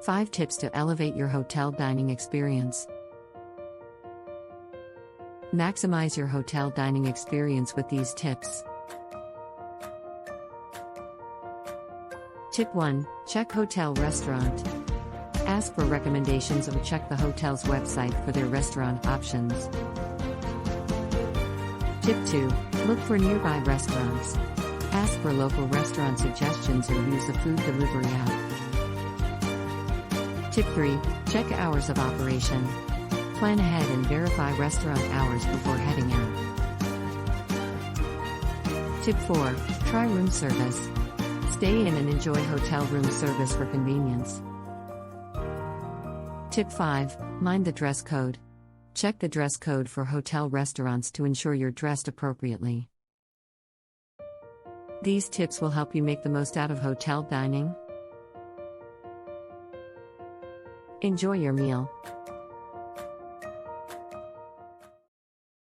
5 tips to elevate your hotel dining experience. Maximize your hotel dining experience with these tips. Tip 1. Check hotel restaurant. Ask for recommendations or check the hotel's website for their restaurant options. Tip 2. Look for nearby restaurants. Ask for local restaurant suggestions or use a food delivery app. Tip 3. Check hours of operation. Plan ahead and verify restaurant hours before heading out. Tip 4. Try room service. Stay in and enjoy hotel room service for convenience. Tip 5. Mind the dress code. Check the dress code for hotel restaurants to ensure you're dressed appropriately. These tips will help you make the most out of hotel dining. Enjoy your meal.